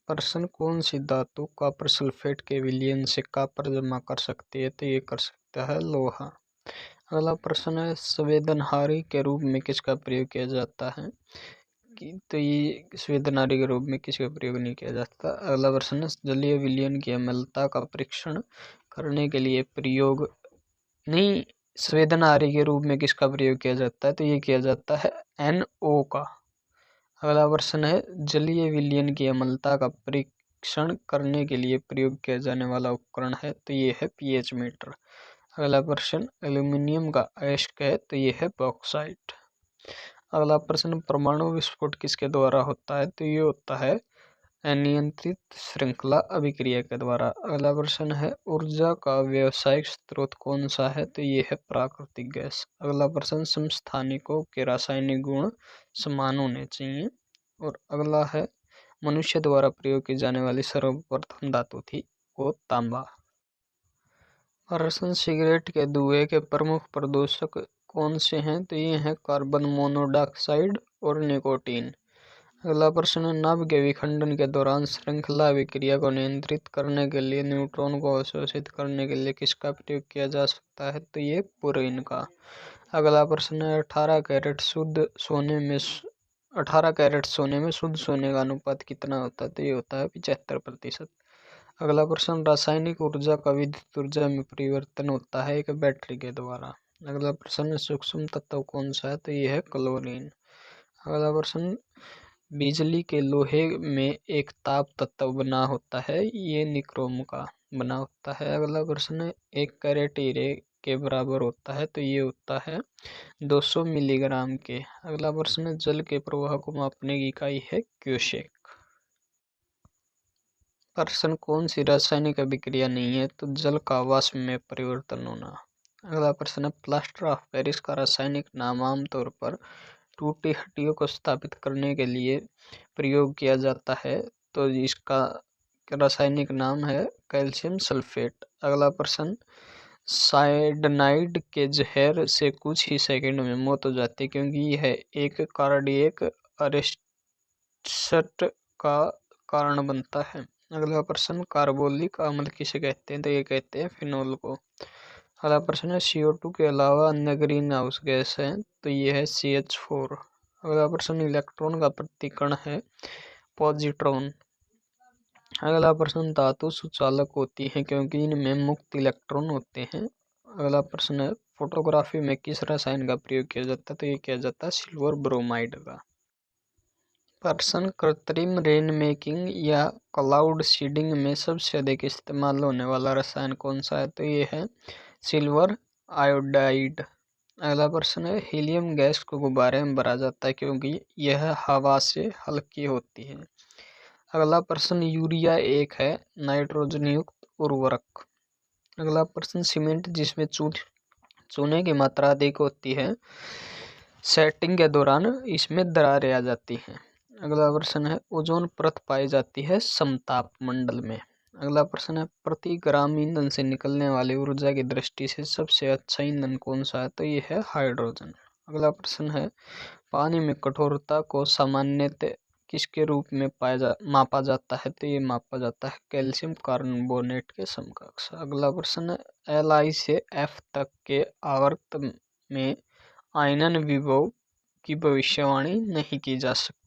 प्रश्न, कौन सी धातु कॉपर सल्फेट के विलयन से कॉपर जमा कर सकती है? तो ये कर सकता है लोहा। अगला प्रश्न है, संवेदनहारी के रूप में किसका प्रयोग किया जाता है? तो ये संवेदनहारी के रूप में किसका प्रयोग नहीं किया जाता। अगला प्रश्न है, जलीय विलयन की अम्लता का परीक्षण करने के लिए प्रयोग नहीं संवेदनहारी के रूप में किसका प्रयोग किया जाता है? तो ये किया जाता है NO का। अगला प्रश्न है, जलीय विलयन की अम्लता का परीक्षण करने के लिए प्रयोग किया जाने वाला उपकरण है? तो ये है pH मीटर। अगला प्रश्न, एल्यूमिनियम का अयस्क है? तो ये है बॉक्साइट। अगला प्रश्न, परमाणु विस्फोट किसके द्वारा होता है? तो ये होता है अनियंत्रित श्रृंखला अभिक्रिया के द्वारा। अगला प्रश्न है, ऊर्जा का व्यावसायिक स्रोत कौन सा है? तो ये है प्राकृतिक गैस। अगला प्रश्न, समस्थानिकों के रासायनिक गुण समान होने चाहिए। और अगला है, मनुष्य द्वारा प्रयोग की जाने वाली सर्वप्रथम धातु थी वो तांबा। प्रश्न, सिगरेट के धुएं के प्रमुख प्रदूषक कौन से हैं? तो ये हैं कार्बन मोनोऑक्साइड और निकोटीन। अगला प्रश्न, नाभ के विखंडन के दौरान श्रृंखला अभिक्रिया को नियंत्रित करने के लिए न्यूट्रॉन को अवशोषित करने के लिए किसका प्रयोग किया जा सकता है? तो ये पुरीन का। अगला प्रश्न है, 18 कैरेट सोने में शुद्ध सोने का अनुपात कितना होता है? तो ये होता है 75%। अगला प्रश्न, रासायनिक ऊर्जा का विद्युत ऊर्जा में परिवर्तन होता है एक बैटरी के द्वारा। अगला प्रश्न, सूक्ष्म तत्व कौन सा है? तो ये है क्लोरीन। अगला प्रश्न, बिजली के लोहे में एक ताप तत्व बना होता है, ये निक्रोम का बना होता है। अगला प्रश्न, एक कैरेट हीरे के बराबर होता है? तो ये होता है 200 मिलीग्राम के। अगला प्रश्न, जल के प्रवाह को मापने की इकाई है क्यूसेक। प्रश्न, कौन सी रासायनिक अभिक्रिया नहीं है? तो जल का वाष्प में परिवर्तन होना। अगला प्रश्न, प्लास्टर ऑफ पेरिस का रासायनिक नाम आमतौर पर टूटी हड्डियों को स्थापित करने के लिए प्रयोग किया जाता है, तो इसका रासायनिक नाम है कैल्शियम सल्फेट। अगला प्रश्न, साइनाइड के जहर से कुछ ही सेकंड में मौत हो जाती है क्योंकि यह एक कार्डियक अरेस्ट का कारण बनता है। अगला प्रश्न, कार्बोलिक अम्ल किसे कहते हैं? तो ये कहते हैं फिनोल को। अगला प्रश्न है, CO2 के अलावा अन्य ग्रीन हाउस गैस है? तो ये है CH4। अगला प्रश्न, इलेक्ट्रॉन का प्रतिकण है पॉजिट्रॉन। अगला प्रश्न, धातु सुचालक होती है क्योंकि इनमें मुक्त इलेक्ट्रॉन होते हैं। अगला प्रश्न है, फोटोग्राफी में किस रसायन का प्रयोग किया जाता है? तो ये किया जाता है सिल्वर ब्रोमाइड का। प्रश्न, कृत्रिम रेन मेकिंग या क्लाउड सीडिंग में सबसे अधिक इस्तेमाल होने वाला रसायन कौन सा है? तो ये है सिल्वर आयोडाइड। अगला प्रश्न है, हीलियम गैस को गुब्बारे में भरा जाता है क्योंकि यह हवा से हल्की होती है। अगला प्रश्न, यूरिया एक है नाइट्रोजन युक्त उर्वरक। अगला प्रश्न, सीमेंट जिसमें चूने की मात्रा अधिक होती है सेटिंग के दौरान इसमें दरारें आ जाती हैं। अगला प्रश्न है, ओजोन परत पाई जाती है समताप मंडल में। अगला प्रश्न है, प्रति ग्राम ईंधन से निकलने वाली ऊर्जा की दृष्टि से सबसे अच्छा ईंधन कौन सा है? तो ये है हाइड्रोजन। अगला प्रश्न है, पानी में कठोरता को सामान्यतः किसके रूप में मापा जाता है? तो ये मापा जाता है कैल्शियम कार्बोनेट के समकक्ष। अगला प्रश्न है, Li से F तक के आवर्त में आयनन विभव की भविष्यवाणी नहीं की जा सकती।